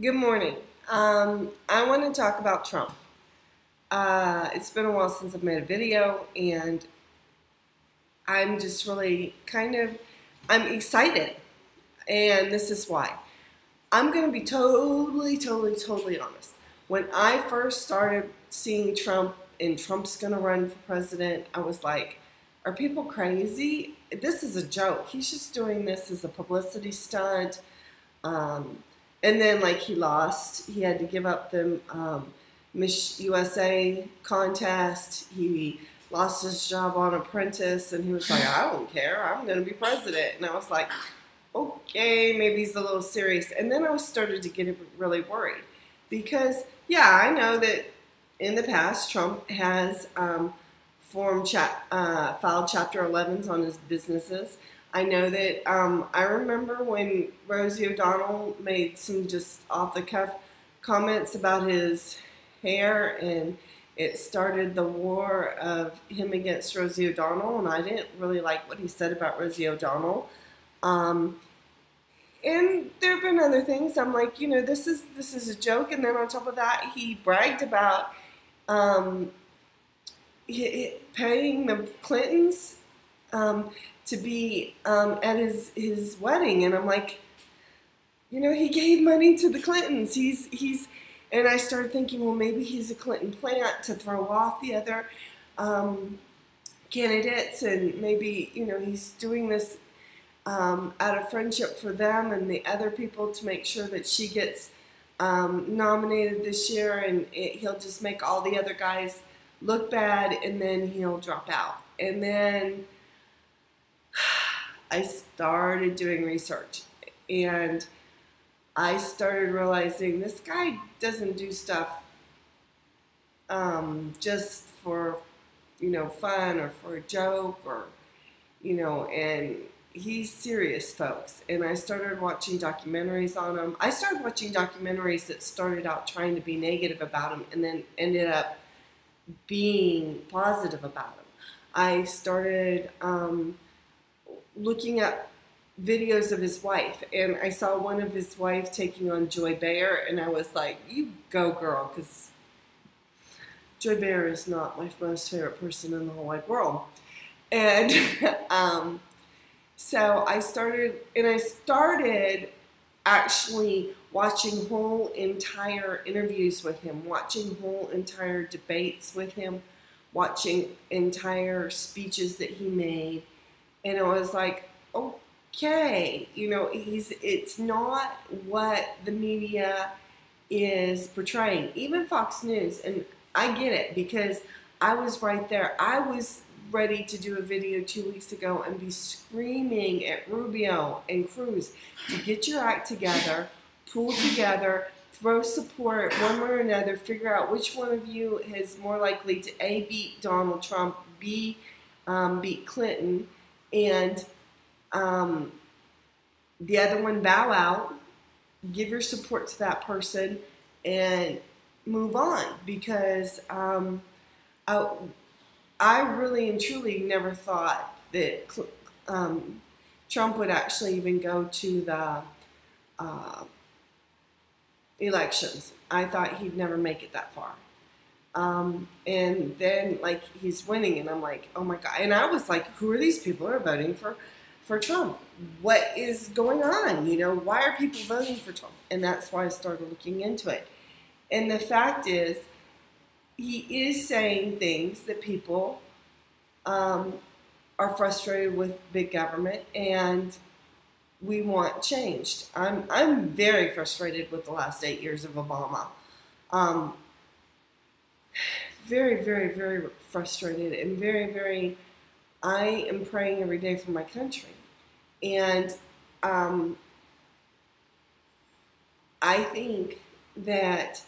Good morning. I want to talk about Trump. It's been a while since I've made a video, and I'm just really I'm excited, and this is why. I'm going to be totally honest. When I first started seeing Trump and Trump's going to run for president, I was like, are people crazy? This is a joke. He's just doing this as a publicity stunt. Um, and then, like, he lost. He had to give up the Miss USA contest. He lost his job on Apprentice, and he was like, I don't care. I'm going to be president. And I was like, okay, maybe he's a little serious. And then I started to get really worried because, yeah, I know that in the past Trump has filed Chapter 11s on his businesses. I know that I remember when Rosie O'Donnell made some just off the cuff comments about his hair, and it started the war of him against Rosie O'Donnell, and I didn't really like what he said about Rosie O'Donnell. Um, and there have been other things. I'm like, this is a joke. And then on top of that, he bragged about um, paying the Clintons to be at his wedding, and I'm like, he gave money to the Clintons. And I started thinking, well, maybe he's a Clinton plant to throw off the other candidates, and maybe he's doing this out of friendship for them and the other people to make sure that she gets nominated this year, and he'll just make all the other guys look bad, and then he'll drop out. And then I started doing research, and I started realizing this guy doesn't do stuff just for fun or for a joke, or and he's serious, folks. And I started watching documentaries on him. I started watching documentaries that started out trying to be negative about him and then ended up being positive about him. I started looking up videos of his wife, and I saw one of his wife taking on Joy Behar, and I was like, you go, girl, because Joy Behar is not my most favorite person in the whole wide world. And so I started actually watching whole entire interviews with him, watching whole entire debates with him, watching entire speeches that he made. And I was like, okay, it's not what the media is portraying, even Fox News. And I get it, because I was right there. I was ready to do a video 2 weeks ago and be screaming at Rubio and Cruz to get your act together, pull together, throw support one way or another, figure out which one of you is more likely to A, beat Donald Trump, B, beat Clinton, and the other one bow out, give your support to that person, and move on. Because I really and truly never thought that Trump would actually even go to the elections. I thought he'd never make it that far. And then, like, he's winning, and I'm like, oh my God. And I was like, who are these people who are voting for Trump? What is going on? Why are people voting for Trump? And that's why I started looking into it. And the fact is, he is saying things that people are frustrated with big government, and we want changed. I'm very frustrated with the last 8 years of Obama. Very frustrated, and very, I am praying every day for my country. And I think that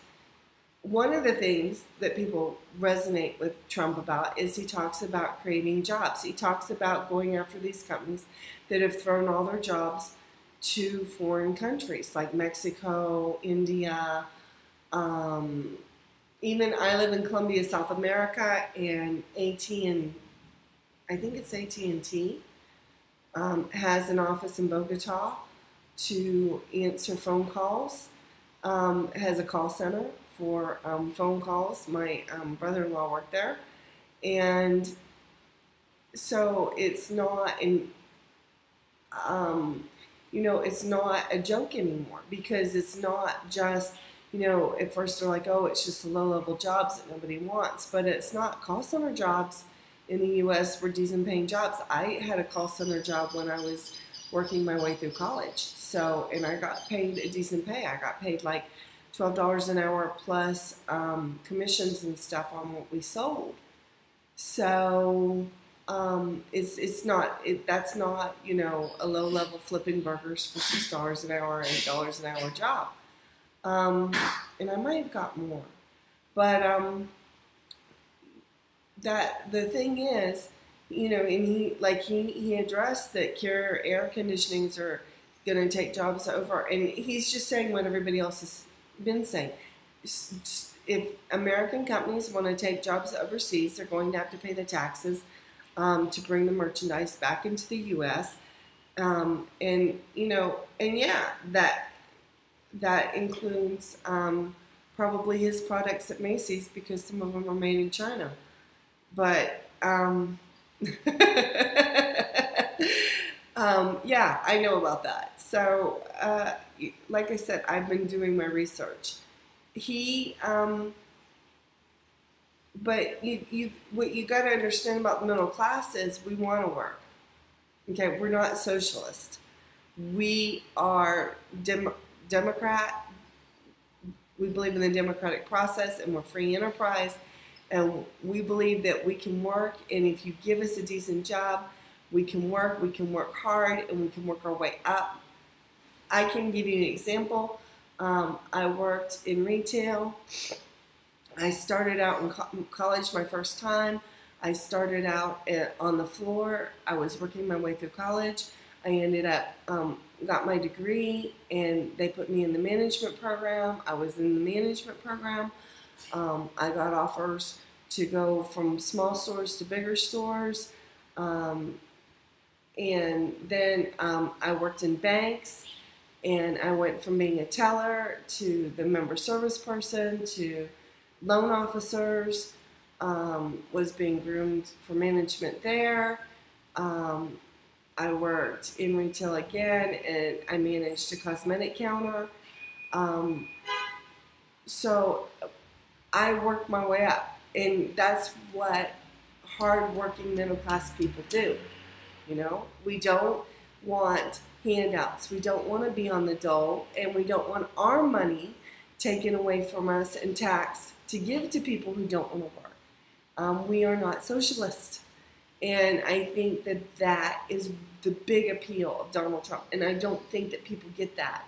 one of the things that people resonate with Trump about is he talks about creating jobs. He talks about going after these companies that have thrown all their jobs to foreign countries like Mexico, India, even I live in Colombia, South America, and I think it's AT&T, has an office in Bogota to answer phone calls. has a call center for phone calls. My brother-in-law worked there, and so it's not it's not a joke anymore, because it's not just, at first they're like, oh, it's just the low-level jobs that nobody wants, but it's not. Call center jobs in the U.S. were decent paying jobs. I had a call center job when I was working my way through college, so, and I got paid a decent pay. I got paid like $12 an hour plus commissions and stuff on what we sold. So that's not a low level flipping burgers for $6 an hour, $8 an hour job. And I might have got more, but that the thing is, and he addressed that Carrier air conditionings are going to take jobs over, and he's just saying what everybody else has been saying. If American companies want to take jobs overseas, they're going to have to pay the taxes to bring the merchandise back into the U.S. And yeah, that includes probably his products at Macy's, because some of them are made in China. But yeah, I know about that. So like I said, I've been doing my research. But what you got to understand about the middle class is we want to work. Okay, we're not socialist. We are Democrat. We believe in the democratic process, and we're free enterprise. And we believe that we can work, and if you give us a decent job, we can work hard, and we can work our way up. I can give you an example. I worked in retail. I started out in college my first time. I started out on the floor. I was working my way through college. I ended up, got my degree, and they put me in the management program. I was in the management program. I got offers to go from small stores to bigger stores. And then I worked in banks, and I went from being a teller to the member service person to loan officers, was being groomed for management there. I worked in retail again, and I managed a cosmetic counter. So I worked my way up, and that's what hard-working middle-class people do. We don't want handouts. We don't want to be on the dole, and we don't want our money taken away from us and taxed to give to people who don't want to work. We are not socialists. And I think that that is the big appeal of Donald Trump. And I don't think that people get that.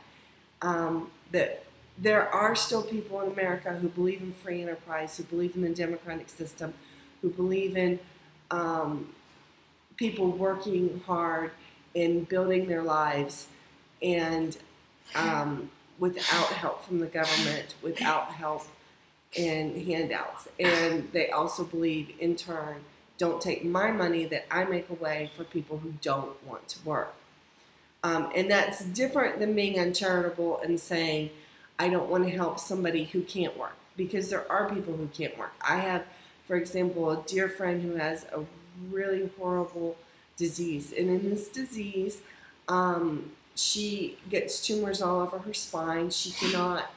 That there are still people in America who believe in free enterprise, who believe in the democratic system, who believe in people working hard and building their lives, and without help from the government, without help and handouts. And they also believe, in turn, don't take my money that I make away for people who don't want to work. And that's different than being uncharitable and saying, I don't want to help somebody who can't work, because there are people who can't work. I have, for example, a dear friend who has a really horrible disease. And in this disease, she gets tumors all over her spine. She cannot,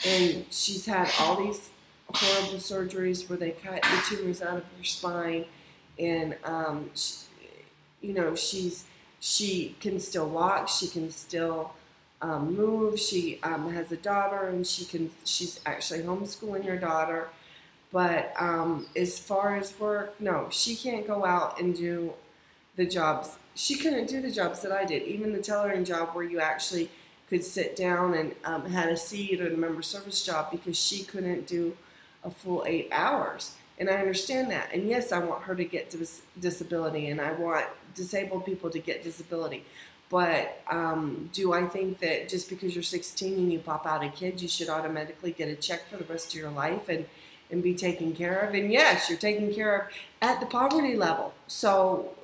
and she's had all these horrible surgeries where they cut the tumors out of her spine. And, she can still walk. She can still move. She has a daughter, and she's actually homeschooling her daughter. But as far as work, no, she can't go out and do the jobs. She couldn't do the jobs that I did, even the tellering job where you actually could sit down and had a seat, or the member service job, because she couldn't do a full 8 hours. And I understand that. And yes, I want her to get disability, and I want disabled people to get disability. But do I think that just because you're 16 and you pop out a kid, you should automatically get a check for the rest of your life and be taken care of? And yes, you're taken care of at the poverty level. So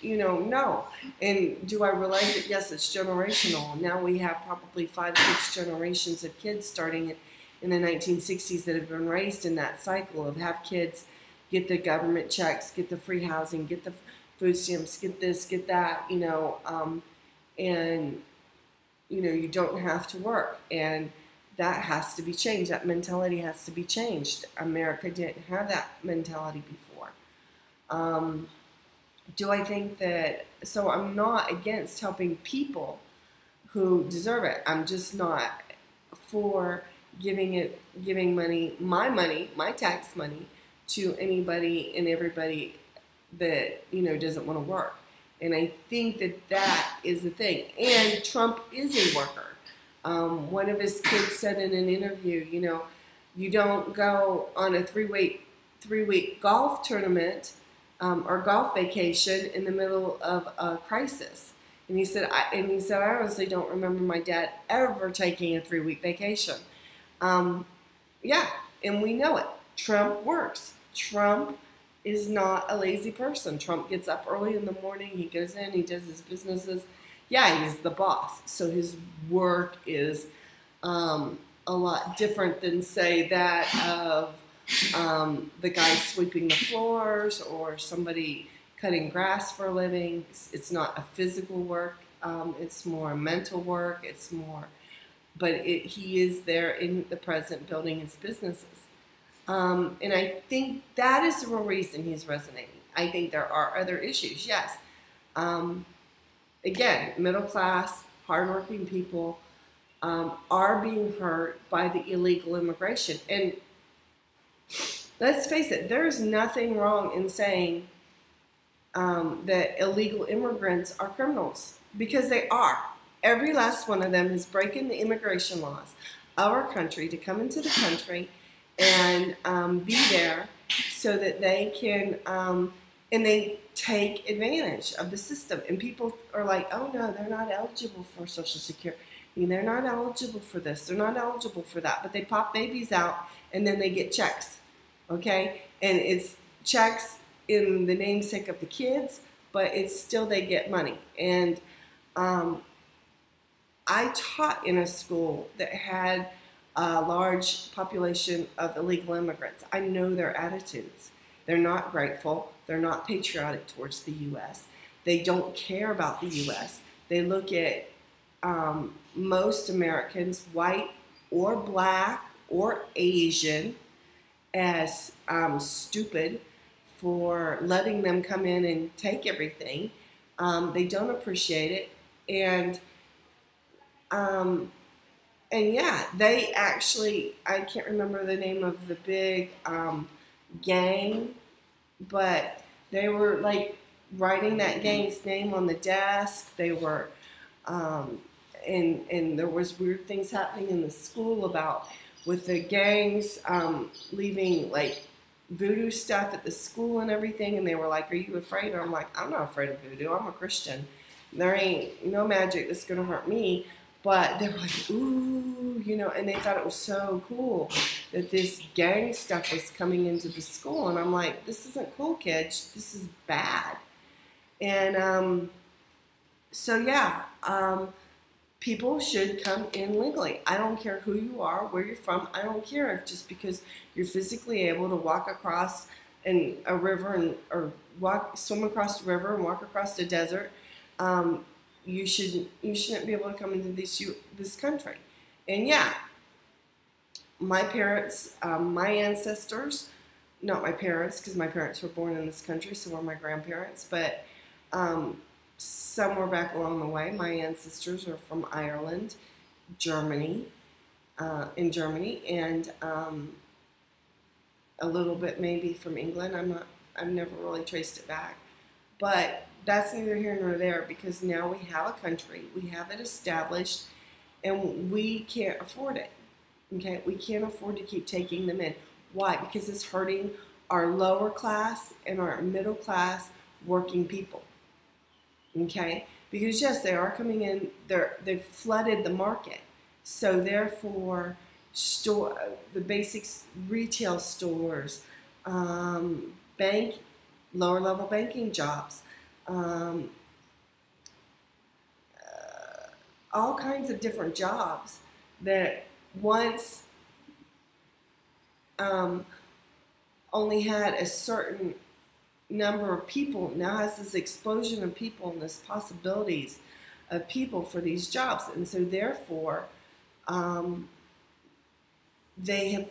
no. And do I realize that? Yes, it's generational. Now we have probably 5, 6 generations of kids starting in the 1960s that have been raised in that cycle of have kids, get the government checks, get the free housing, get the food stamps, get this, get that, and you don't have to work. And that has to be changed. That mentality has to be changed. America didn't have that mentality before. Do I think that, so I'm not against helping people who deserve it. I'm just not for giving money, my tax money, to anybody and everybody that, doesn't want to work. And I think that is the thing. And Trump is a worker. One of his kids said in an interview, you don't go on a three-week golf tournament or golf vacation in the middle of a crisis. And he said, I honestly don't remember my dad ever taking a 3-week vacation. Yeah, and we know it. Trump works. Trump is not a lazy person. Trump gets up early in the morning. He goes in. He does his businesses. Yeah, he's the boss. So his work is a lot different than, say, that of the guy sweeping the floors or somebody cutting grass for a living. It's not a physical work. It's more mental work. It's more, but he is there in the present building his businesses. And I think that is the real reason he's resonating. I think there are other issues, yes. Again, middle class, hardworking people are being hurt by the illegal immigration. And let's face it, there is nothing wrong in saying that illegal immigrants are criminals, because they are. Every last one of them is breaking the immigration laws of our country to come into the country and be there so that they can, and they take advantage of the system. And people are like, oh no, they're not eligible for Social Security. They're not eligible for this. They're not eligible for that. But they pop babies out and then they get checks, okay? And it's checks in the namesake of the kids, but it's still they get money. And I taught in a school that had a large population of illegal immigrants. I know their attitudes. They're not grateful. They're not patriotic towards the U.S. They don't care about the U.S. They look at most Americans, white or black or Asian, as stupid for letting them come in and take everything. They don't appreciate it. And yeah, they actually, I can't remember the name of the big gang, but they were like writing that gang's name on the desk. They were, and there was weird things happening in the school about with the gangs leaving like voodoo stuff at the school and everything. And they were like, are you afraid? And I'm like, I'm not afraid of voodoo. I'm a Christian. There ain't no magic that's going to hurt me. But they were like, ooh, and they thought it was so cool that this gang stuff was coming into the school. And I'm like, this isn't cool, kids. This is bad. And so, yeah, people should come in legally. I don't care who you are, where you're from. I don't care if just because you're physically able to walk across a river or swim across the river and walk across the desert. You shouldn't be able to come into this country. And yeah, my parents, my ancestors, not my parents, because my parents were born in this country, so were my grandparents, but somewhere back along the way, my ancestors are from Ireland, Germany, and a little bit maybe from England. I've never really traced it back, but that's neither here nor there, because now we have a country, we have it established, and we can't afford it. Okay, we can't afford to keep taking them in. Why? Because it's hurting our lower class and our middle class working people. Okay, because yes, they are coming in. They've flooded the market, so therefore, the basics, retail stores, lower level banking jobs. um, all kinds of different jobs that once only had a certain number of people, now has this explosion of people and this possibilities of people for these jobs. And so therefore, they have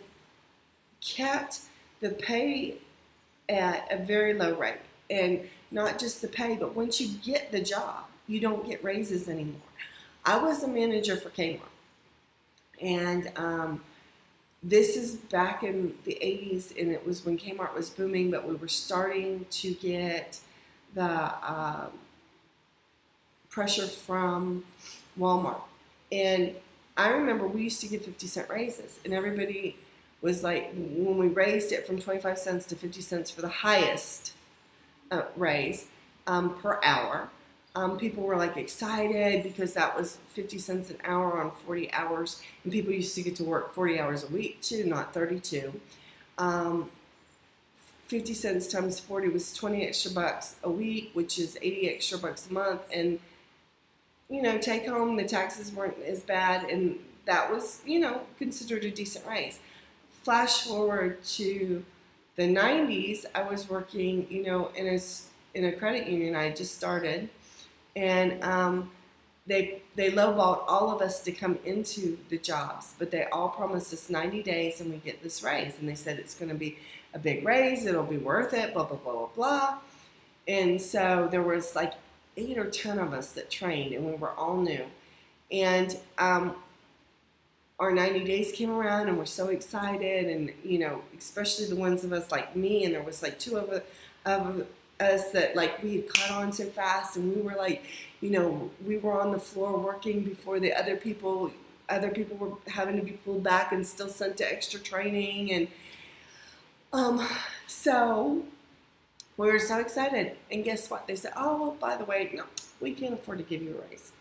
kept the pay at a very low rate. And not just the pay, but once you get the job, you don't get raises anymore. I was a manager for Kmart. And this is back in the 80s, and it was when Kmart was booming, but we were starting to get the pressure from Walmart. And I remember we used to give 50-cent raises, and everybody was like, when we raised it from 25 cents to 50 cents for the highest raise per hour, people were like excited because that was 50 cents an hour on 40 hours, and people used to get to work 40 hours a week too, not 32. 50 cents times 40 was 20 extra bucks a week, which is 80 extra bucks a month, and you know, take home, the taxes weren't as bad, and that was, you know, considered a decent raise. Flash forward to the 90s, I was working, you know, in a credit union. I just started, and they lowballed all of us to come into the jobs, but they all promised us 90 days and we get this raise, and they said it's going to be a big raise, it'll be worth it, blah, blah, blah, blah, blah. And so there was like 8 or 10 of us that trained, and we were all new. And our 90 days came around, and we're so excited, and you know, especially the ones of us like me, and there was like 2 of us that like we had caught on so fast, and we were like, you know, we were on the floor working before the other people were having to be pulled back and still sent to extra training. And so we were so excited, and guess what? They said, oh, well, by the way, no, we can't afford to give you a raise.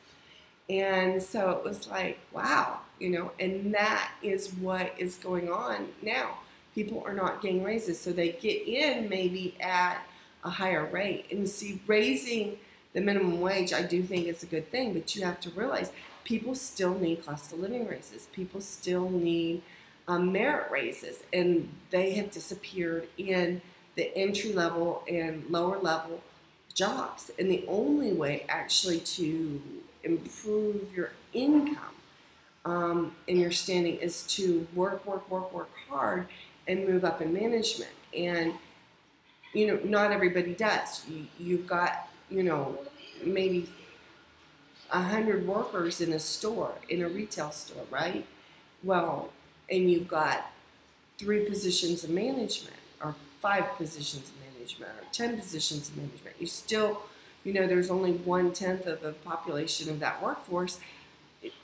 And so it was like, wow, you know, and that is what is going on now. People are not getting raises, so they get in maybe at a higher rate. And see, raising the minimum wage, I do think it's a good thing, but you have to realize people still need cost of living raises. People still need merit raises, and they have disappeared in the entry level and lower level jobs. And the only way actually to improve your income and your standing is to work hard and move up in management. And you know, not everybody does. You've got, you know, maybe 100 workers in a store, in a retail store, right? Well, and you've got 3 positions of management, or 5 positions of management, or 10 positions of management. You still, you know, there's only 1/10 of the population of that workforce.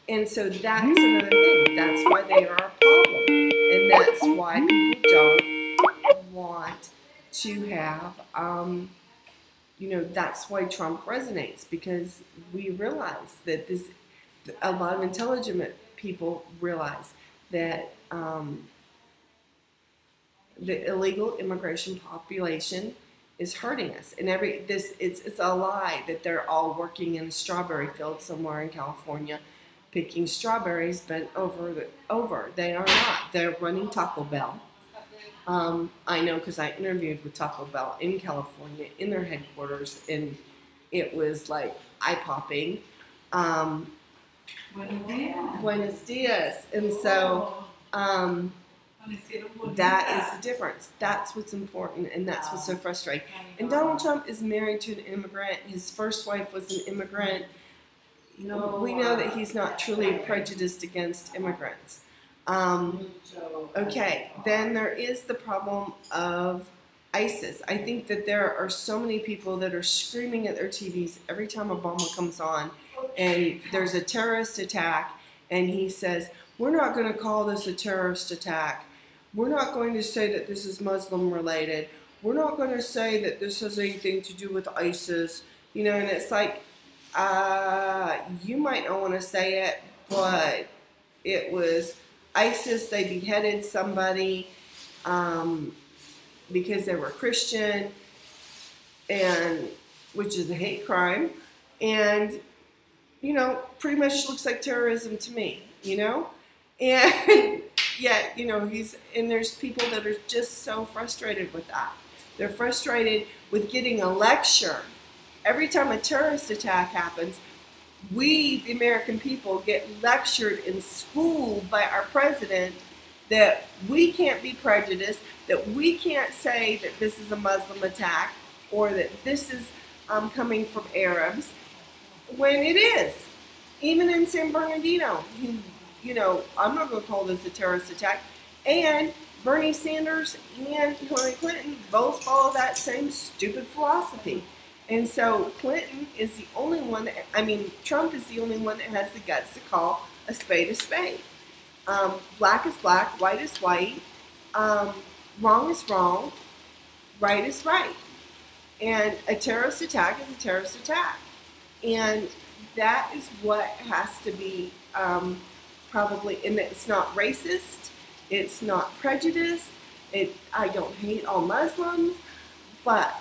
And so that's another thing. That's why they are a problem. And that's why people don't want to have, you know, that's why Trump resonates, because we realize that a lot of intelligent people realize that the illegal immigration population is hurting us. And it's a lie that they're all working in a strawberry field somewhere in California picking strawberries, but they are not. They're running Taco Bell. I know, because I interviewed with Taco Bell in California in their headquarters, and it was like eye-popping. Buenos dias. And so that is the difference. That's what's important, and that's what's so frustrating. And Donald Trump is married to an immigrant. His first wife was an immigrant. We know that he's not truly prejudiced against immigrants. Okay, then there is the problem of ISIS. I think that there are so many people that are screaming at their TVs every time Obama comes on and there's a terrorist attack, and he says, we're not going to call this a terrorist attack. We're not going to say that this is Muslim related. We're not going to say that this has anything to do with ISIS. You know, and it's like, you might not want to say it, but it was ISIS. They beheaded somebody because they were Christian, and which is a hate crime, and pretty much looks like terrorism to me, and yet, there's people that are just so frustrated with that. They're frustrated with getting a lecture. Every time a terrorist attack happens, we, the American people, get lectured and schooled by our president that we can't be prejudiced, that we can't say that this is a Muslim attack or that this is coming from Arabs, when it is. Even in San Bernardino, I'm not going to call this a terrorist attack. And Bernie Sanders and Hillary Clinton both follow that same stupid philosophy. And so Clinton is the only one Trump is the only one that has the guts to call a spade a spade. Black is black, white is white, wrong is wrong, right is right. And a terrorist attack is a terrorist attack. And that is what has to be probably, and it's not racist, it's not prejudiced, I don't hate all Muslims, but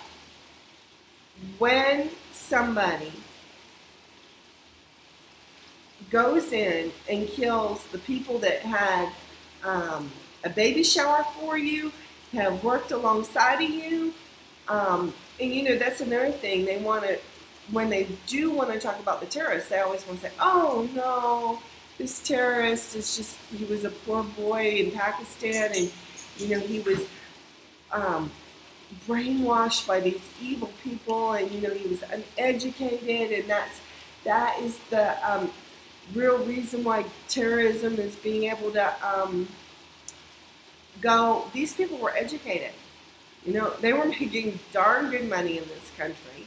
when somebody goes in and kills the people that had a baby shower for you, have worked alongside of you, and that's another thing. They want to, when they do want to talk about the terrorists, they always want to say, oh no, this terrorist is just, he was a poor boy in Pakistan, and he was brainwashed by these evil people, and he was uneducated, and that is the real reason why terrorism is being able to go. These people were educated. They were making darn good money in this country.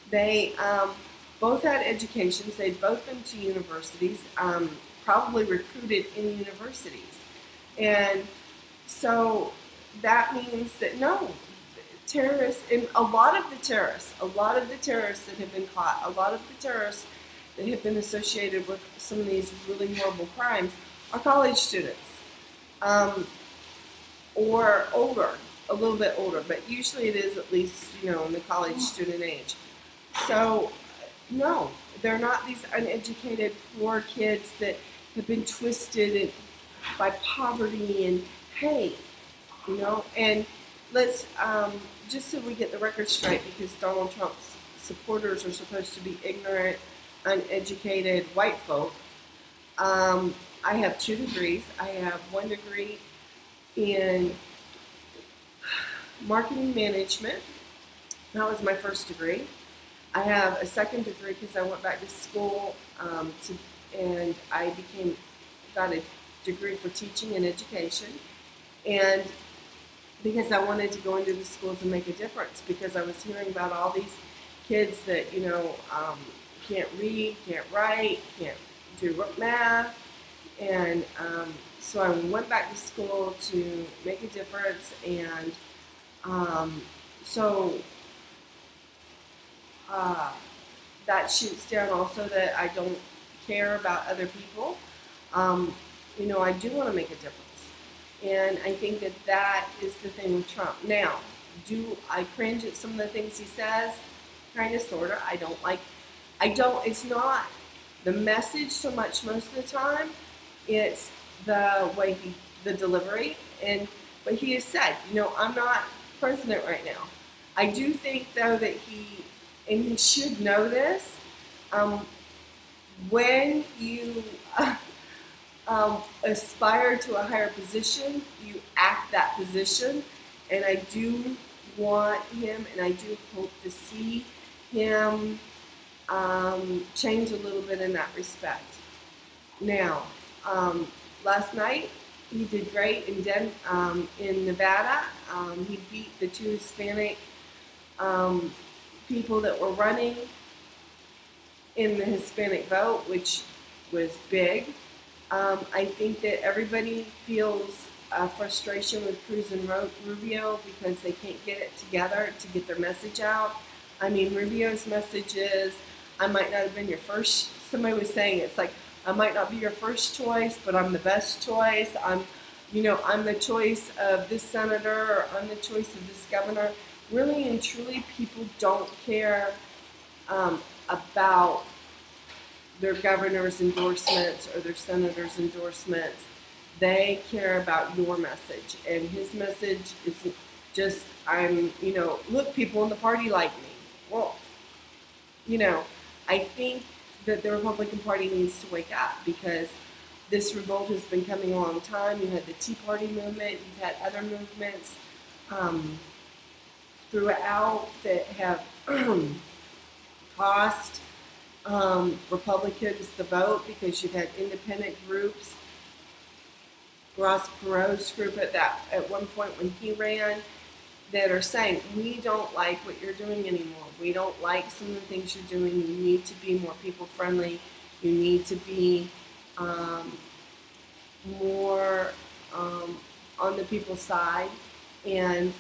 They both had educations. They'd both been to universities, probably recruited in universities. And so that means that no, terrorists, and a lot of the terrorists that have been caught, a lot of the terrorists that have been associated with some of these really horrible crimes are college students, or older, a little bit older, but usually it is at least, in the college student age. So, no, they're not these uneducated, poor kids that have been twisted by poverty and hate, and let's, just so we get the record straight, because Donald Trump's supporters are supposed to be ignorant, uneducated white folk. I have 2 degrees. I have 1 degree in marketing management. That was my first degree. I have a 2nd degree because I went back to school and I got a degree for teaching and education. And because I wanted to go into the schools and make a difference, because I was hearing about all these kids that, can't read, can't write, can't do math. And so I went back to school to make a difference. And that shoots down also that I don't care about other people. I do want to make a difference. And I think that is the thing with Trump. Now, do I cringe at some of the things he says? Kind of, sort of. It's not the message so much most of the time. It's the way the delivery, and what he has said. I'm not president right now. I do think, though, that he should know this, when you aspire to a higher position, you act that position, and I do want him, and I do hope to see him change a little bit in that respect. Now, last night he did great in Nevada. He beat the 2 Hispanic people that were running in the Hispanic vote, which was big. I think that everybody feels frustration with Cruz and Rubio because they can't get it together to get their message out. Rubio's message is, I might not have been your first. Somebody was saying it's like, I might not be your first choice, but I'm the best choice. I'm the choice of this senator, or I'm the choice of this governor. Really and truly, people don't care about their governor's endorsements or their senator's endorsements. They care about your message, and his message is just, look, people in the party like me. Well, I think that the Republican Party needs to wake up, because this revolt has been coming a long time. You had the Tea Party movement, you've had other movements throughout that have cost Republicans the vote, because you've had independent groups. Ross Perot's group at one point when he ran, that are saying, we don't like what you're doing anymore. We don't like some of the things you're doing. You need to be more people friendly. You need to be more on the people's side, and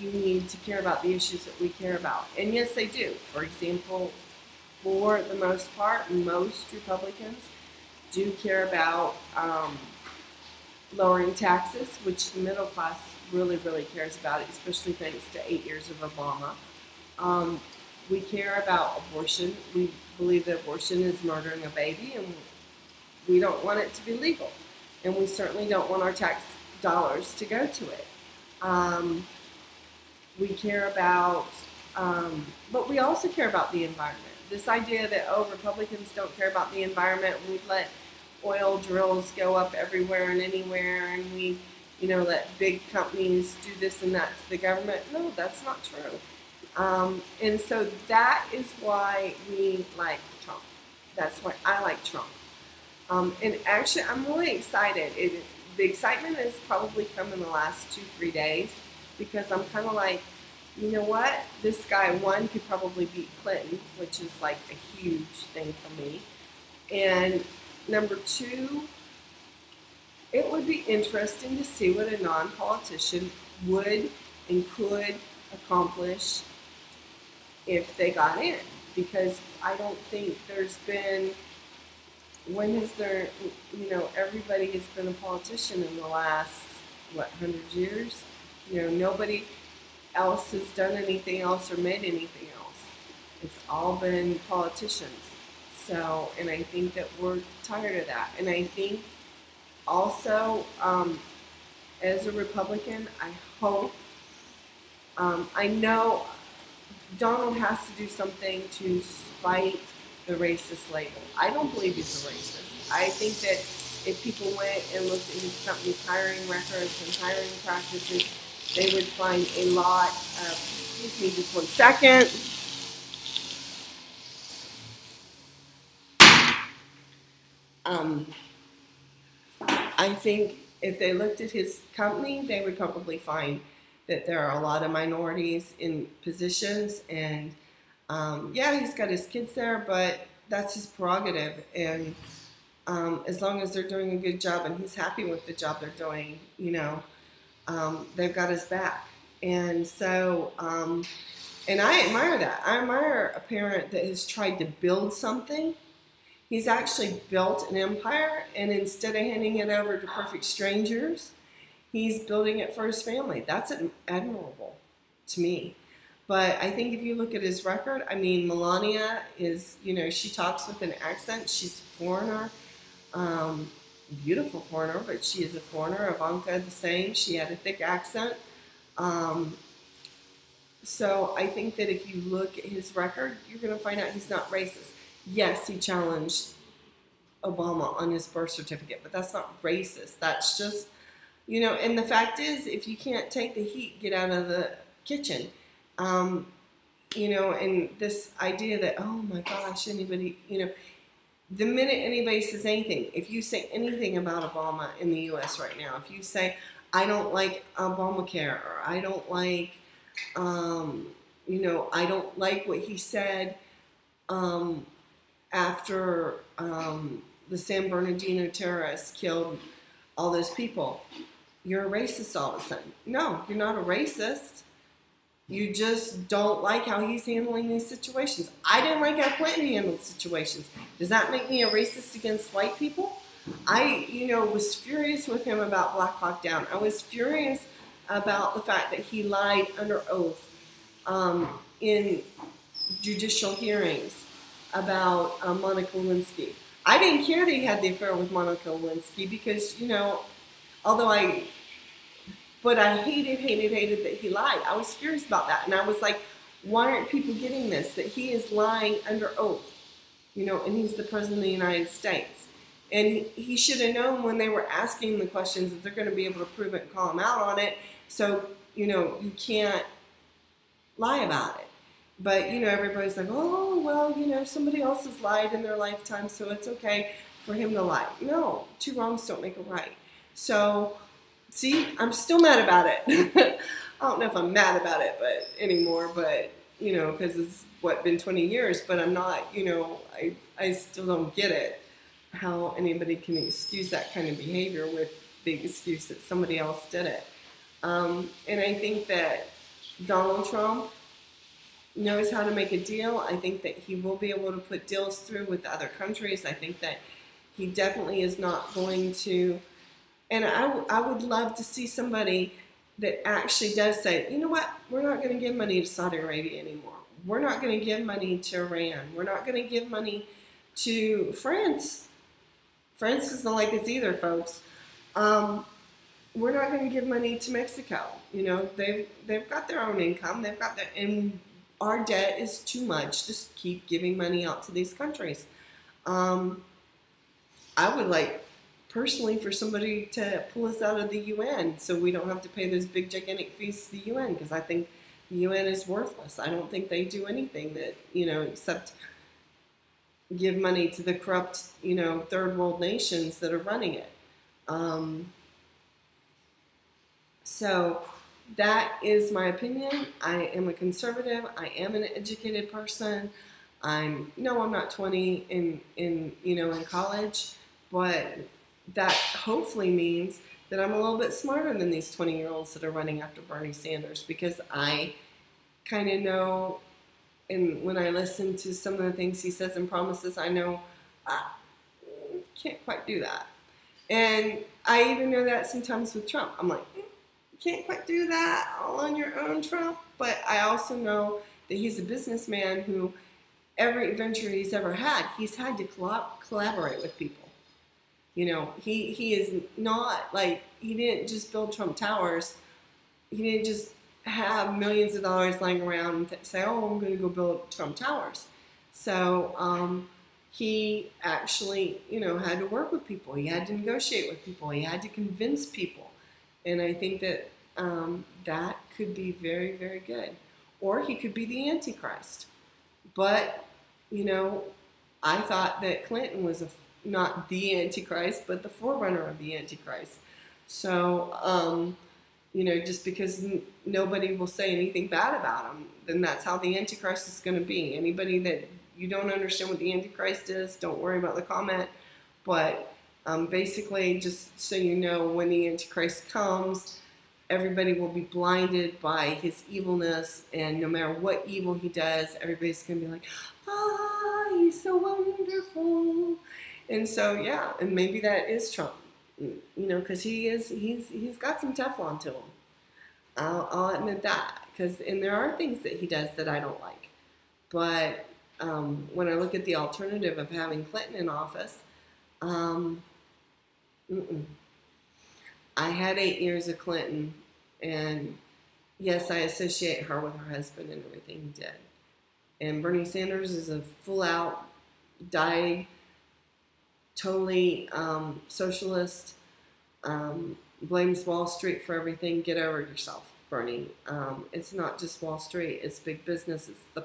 you need to care about the issues that we care about. And yes, they do. For example, for the most part, most Republicans do care about lowering taxes, which the middle class really, really cares about, especially thanks to 8 years of Obama. We care about abortion. We believe that abortion is murdering a baby, and we don't want it to be legal. And we certainly don't want our tax dollars to go to it. We care about, but we also care about the environment. This idea that, oh, Republicans don't care about the environment, we let oil drills go up everywhere and anywhere, and we, let big companies do this and that to the government. No, that's not true. And so that is why we like Trump. That's why I like Trump. And actually, I'm really excited. The excitement has probably come in the last 2-3 days, because I'm kind of like, you know what? This guy, one, could probably beat Clinton, which is like a huge thing for me. And number two, it would be interesting to see what a non-politician would and could accomplish if they got in. Because I don't think there's been, when has there, everybody has been a politician in the last, 100 years? Nobody else has done anything else or made anything else. It's all been politicians. So, and I think that we're tired of that. And I think also, as a Republican, I hope, I know Donald has to do something to fight the racist label. I don't believe he's a racist. I think that if people went and looked at his company's hiring records and hiring practices, they would find a lot of, excuse me just one second. I think if they looked at his company, they would probably find that there are a lot of minorities in positions, and yeah, he's got his kids there, but that's his prerogative, and as long as they're doing a good job and he's happy with the job they're doing, they've got his back. And so, and I admire that. I admire a parent that has tried to build something. He's actually built an empire, and instead of handing it over to perfect strangers, he's building it for his family. That's admirable to me. But I think if you look at his record, I mean, Melania is, she talks with an accent. She's a foreigner, beautiful foreigner, but she is a foreigner. Ivanka, the same. She had a thick accent. So I think that if you look at his record, you're going to find out he's not racist. Yes, he challenged Obama on his birth certificate, but that's not racist. That's just, and the fact is, if you can't take the heat, get out of the kitchen. And this idea that, oh my gosh, anybody, the minute anybody says anything, if you say anything about Obama in the U.S. right now, if you say, I don't like Obamacare, or I don't like, I don't like what he said after the San Bernardino terrorists killed all those people, you're a racist all of a sudden. No, you're not a racist. You just don't like how he's handling these situations. I didn't like how Clinton handled situations. Does that make me a racist against white people? I, was furious with him about Black Hawk Down. I was furious about the fact that he lied under oath in judicial hearings about Monica Lewinsky. I didn't care that he had the affair with Monica Lewinsky because, you know, although but I hated that he lied. I was furious about that. And I was like, why aren't people getting this? That he is lying under oath, you know, and he's the president of the United States. And he should have known when they were asking the questions that they're going to be able to prove it and call him out on it. So, you know, you can't lie about it. But, you know, everybody's like, oh, well, you know, somebody else has lied in their lifetime, so it's okay for him to lie. No, two wrongs don't make a right. So, see, I'm still mad about it. I don't know if I'm mad about it anymore, but, you know, because it's, been 20 years, but I'm not, you know, I still don't get it, how anybody can excuse that kind of behavior with the excuse that somebody else did it. And I think that Donald Trump knows how to make a deal. I think that he will be able to put deals through with other countries. I think that he definitely is not going to, and I would love to see somebody that actually does say, you know what, we're not going to give money to Saudi Arabia anymore. We're not going to give money to Iran. We're not going to give money to France. France doesn't like us either, folks. We're not going to give money to Mexico. You know, they've got their own income. They've got their, and our debt is too much to keep giving money out to these countries. I would like, personally, for somebody to pull us out of the UN so we don't have to pay those big, gigantic fees to the UN, because I think the UN is worthless. I don't think they do anything that, you know, except give money to the corrupt, you know, third world nations that are running it. So that is my opinion. I am a conservative. I am an educated person. I'm not 20 in college, but that hopefully means that I'm a little bit smarter than these 20-year-olds that are running after Bernie Sanders, because I kind of know, and when I listen to some of the things he says and promises, I know I can't quite do that. And I even know that sometimes with Trump. I'm like, you can't quite do that all on your own, Trump. But I also know that he's a businessman who every venture he's ever had, he's had to collaborate with people. You know, he is not like, he didn't just build Trump Towers. He didn't just have millions of dollars lying around and say, oh, I'm going to go build Trump Towers. So he actually, you know, had to work with people. He had to negotiate with people. He had to convince people. And I think that that could be very, very good. Or he could be the Antichrist. But, you know, I thought that Clinton was not the Antichrist, but the forerunner of the Antichrist. So, you know, just because nobody will say anything bad about him, then that's how the Antichrist is going to be. Anybody that you don't understand what the Antichrist is, don't worry about the comment. But basically, just so you know, when the Antichrist comes, everybody will be blinded by his evilness, and no matter what evil he does, everybody's going to be like, ah, he's so wonderful. And so, yeah, and maybe that is Trump, you know, because he's got some Teflon to him. I'll admit that, and there are things that he does that I don't like. But when I look at the alternative of having Clinton in office, I had 8 years of Clinton, and yes, I associate her with her husband and everything he did. And Bernie Sanders is a full-out, dyed, totally socialist, blames Wall Street for everything. Get over yourself, Bernie. It's not just Wall Street, it's big business, it's the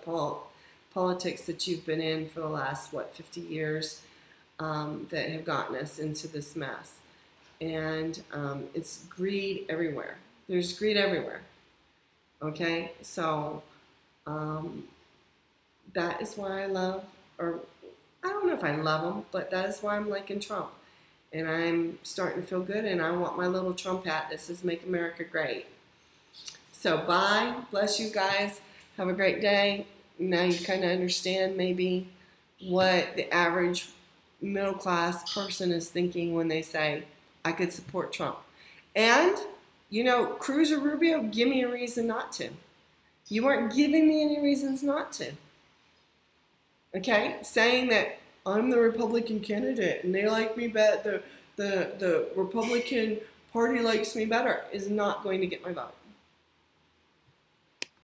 politics that you've been in for the last, 50 years that have gotten us into this mess. And it's greed everywhere. There's greed everywhere. Okay? So that is why I love, or I don't know if I love him, but that is why I'm liking Trump. And I'm starting to feel good, and I want my little Trump hat that says Make America Great. So bye. Bless you guys. Have a great day. Now you kind of understand maybe what the average middle-class person is thinking when they say, I could support Trump. And, you know, Cruz or Rubio, give me a reason not to. You weren't giving me any reasons not to. Okay, saying that I'm the Republican candidate and they like me better, the Republican Party likes me better, is not going to get my vote.